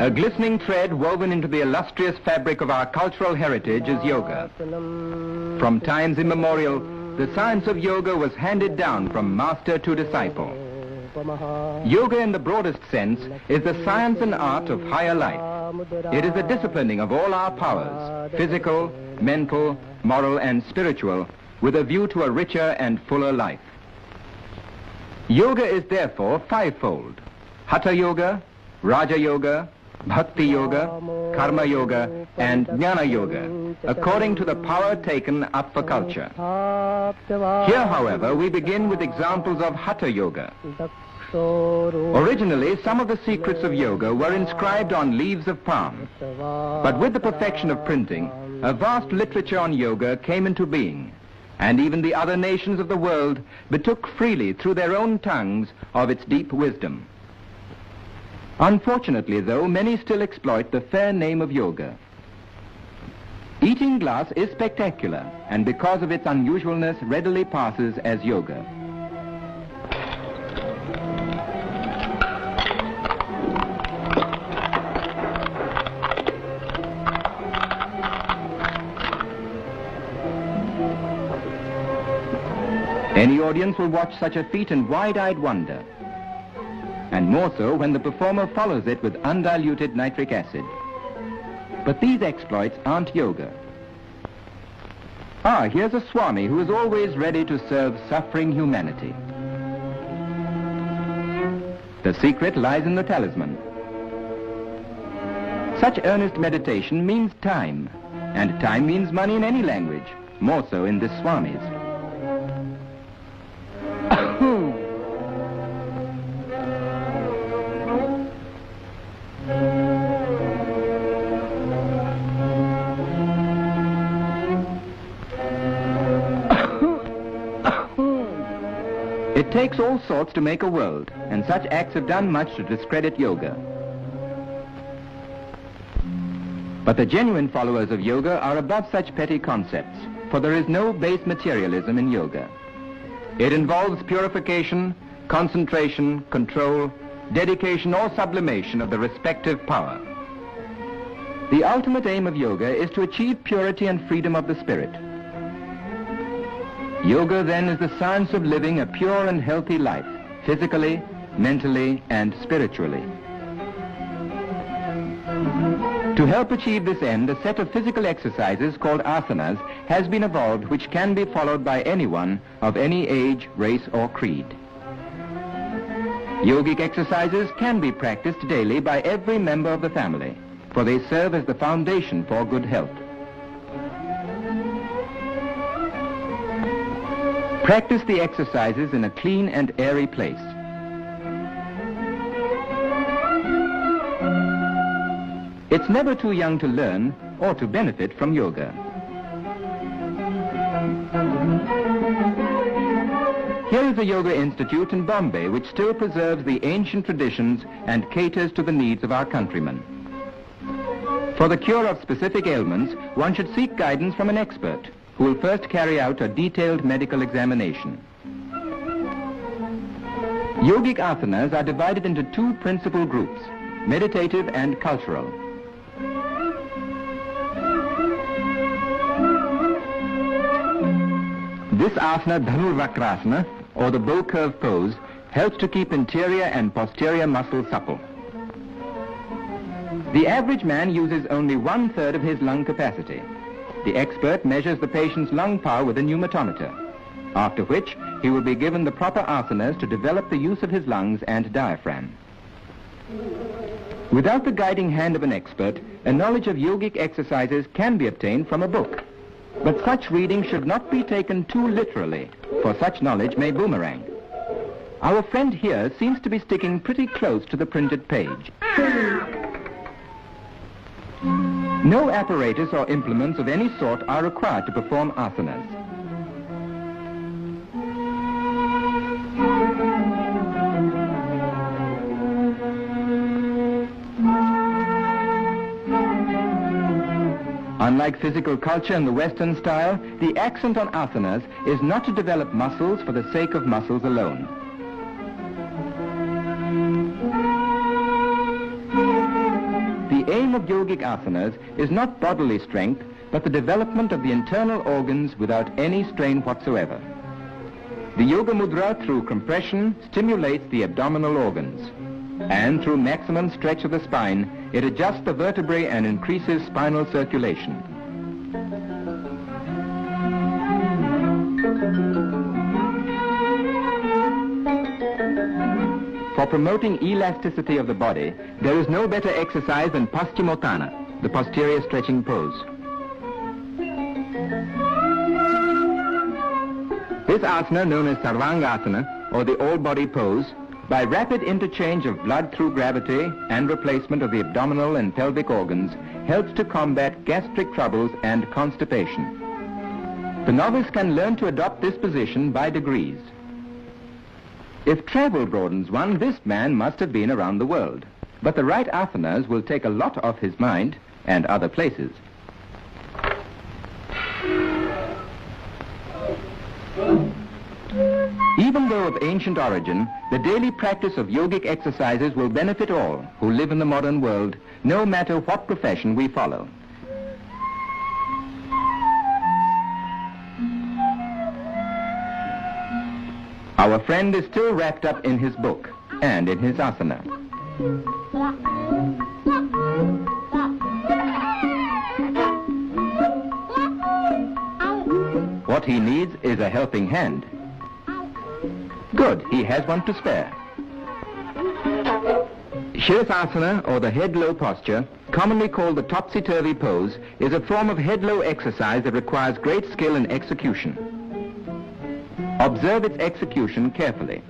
A glistening thread woven into the illustrious fabric of our cultural heritage is yoga. From times immemorial, the science of yoga was handed down from master to disciple. Yoga in the broadest sense is the science and art of higher life. It is the disciplining of all our powers, physical, mental, moral and spiritual, with a view to a richer and fuller life. Yoga is therefore fivefold: Hatha Yoga, Raja Yoga, Bhakti Yoga, Karma Yoga and Jnana Yoga, according to the power taken up for culture. Here, however, we begin with examples of Hatha Yoga. Originally, some of the secrets of yoga were inscribed on leaves of palm. But with the perfection of printing, a vast literature on yoga came into being, and even the other nations of the world betook freely through their own tongues of its deep wisdom. Unfortunately, though, many still exploit the fair name of yoga. Eating glass is spectacular, and because of its unusualness readily passes as yoga. Any audience will watch such a feat in wide-eyed wonder, and more so when the performer follows it with undiluted nitric acid. But these exploits aren't yoga. Here's a Swami who is always ready to serve suffering humanity. The secret lies in the talisman. Such earnest meditation means time, and time means money in any language, more so in this Swami's. It takes all sorts to make a world, and such acts have done much to discredit yoga. But the genuine followers of yoga are above such petty concepts, for there is no base materialism in yoga. It involves purification, concentration, control, dedication or sublimation of the respective power. The ultimate aim of yoga is to achieve purity and freedom of the spirit. Yoga, then, is the science of living a pure and healthy life, physically, mentally, and spiritually. To help achieve this end, a set of physical exercises called asanas has been evolved, which can be followed by anyone of any age, race, or creed. Yogic exercises can be practiced daily by every member of the family, for they serve as the foundation for good health. Practice the exercises in a clean and airy place. It's never too young to learn or to benefit from yoga. Here is a yoga institute in Bombay which still preserves the ancient traditions and caters to the needs of our countrymen. For the cure of specific ailments, one should seek guidance from an expert who will first carry out a detailed medical examination. Yogic asanas are divided into two principal groups, meditative and cultural. This asana, Dhanurvakrasana, or the bow curve pose, helps to keep interior and posterior muscles supple. The average man uses only 1/3 of his lung capacity. The expert measures the patient's lung power with a pneumatometer, after which he will be given the proper asanas to develop the use of his lungs and diaphragm. Without the guiding hand of an expert, a knowledge of yogic exercises can be obtained from a book. But such reading should not be taken too literally, for such knowledge may boomerang. Our friend here seems to be sticking pretty close to the printed page. No apparatus or implements of any sort are required to perform asanas. Unlike physical culture in the Western style, the accent on asanas is not to develop muscles for the sake of muscles alone. aim of yogic asanas is not bodily strength, but the development of the internal organs without any strain whatsoever. The Yoga Mudra, through compression, stimulates the abdominal organs, and through maximum stretch of the spine, it adjusts the vertebrae and increases spinal circulation. For promoting elasticity of the body, there is no better exercise than Paschimotthana, the posterior stretching pose. This asana, known as Sarvangasana, or the all-body pose, by rapid interchange of blood through gravity and replacement of the abdominal and pelvic organs, helps to combat gastric troubles and constipation. The novice can learn to adopt this position by degrees. If travel broadens one, this man must have been around the world. But the right asanas will take a lot off his mind and other places. Even though of ancient origin, the daily practice of yogic exercises will benefit all who live in the modern world, no matter what profession we follow. Our friend is still wrapped up in his book and in his asana. What he needs is a helping hand. Good, he has one to spare. Shirsasana, or the head-low posture, commonly called the topsy-turvy pose, is a form of head-low exercise that requires great skill and execution. Observe its execution carefully.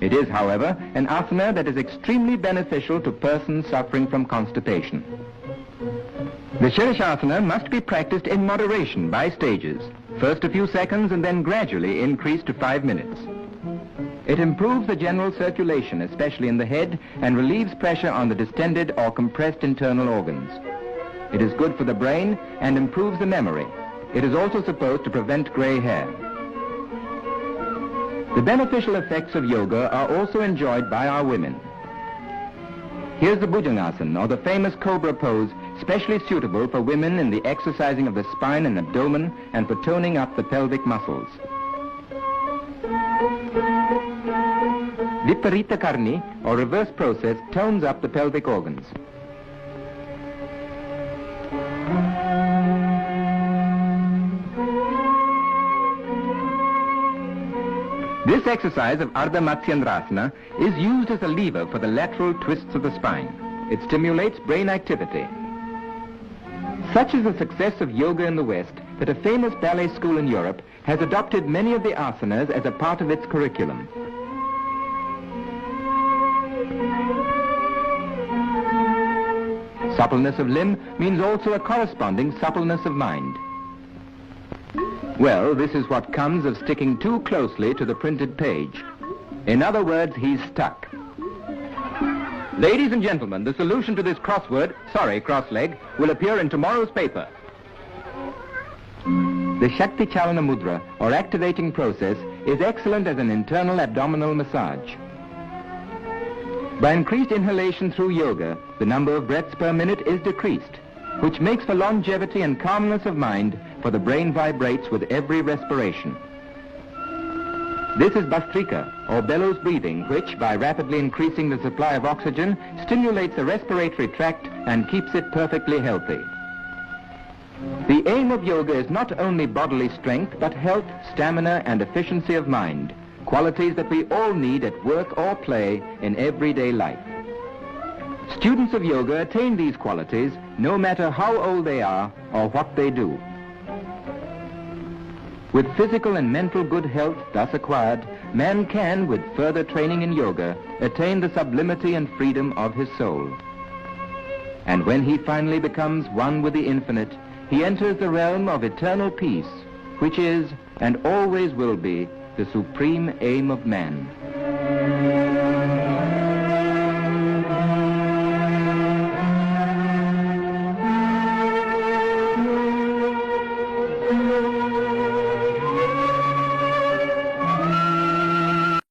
It is, however, an asana that is extremely beneficial to persons suffering from constipation. The Shirshasana must be practiced in moderation by stages, first a few seconds and then gradually increased to 5 minutes. It improves the general circulation, especially in the head, and relieves pressure on the distended or compressed internal organs. It is good for the brain and improves the memory. It is also supposed to prevent gray hair. The beneficial effects of yoga are also enjoyed by our women. Here's the Bhujangasana, or the famous cobra pose, specially suitable for women in the exercising of the spine and abdomen and for toning up the pelvic muscles. Viparita Karni, or reverse process, tones up the pelvic organs. This exercise of Ardha Matsyendrasana is used as a lever for the lateral twists of the spine. It stimulates brain activity. Such is the success of yoga in the West that a famous ballet school in Europe has adopted many of the asanas as a part of its curriculum. Suppleness of limb means also a corresponding suppleness of mind. Well, this is what comes of sticking too closely to the printed page. In other words, he's stuck. Ladies and gentlemen, the solution to this crossword, sorry, cross-leg, will appear in tomorrow's paper. The Shakti Chalana Mudra, or activating process, is excellent as an internal abdominal massage. By increased inhalation through yoga, the number of breaths per minute is decreased, which makes for longevity and calmness of mind, for the brain vibrates with every respiration. This is Bhastrika, or bellows breathing, which, by rapidly increasing the supply of oxygen, stimulates the respiratory tract and keeps it perfectly healthy. The aim of yoga is not only bodily strength, but health, stamina, and efficiency of mind, qualities that we all need at work or play in everyday life. Students of yoga attain these qualities no matter how old they are or what they do. With physical and mental good health thus acquired, man can, with further training in yoga, attain the sublimity and freedom of his soul. And when he finally becomes one with the infinite, he enters the realm of eternal peace, which is, and always will be, the supreme aim of man.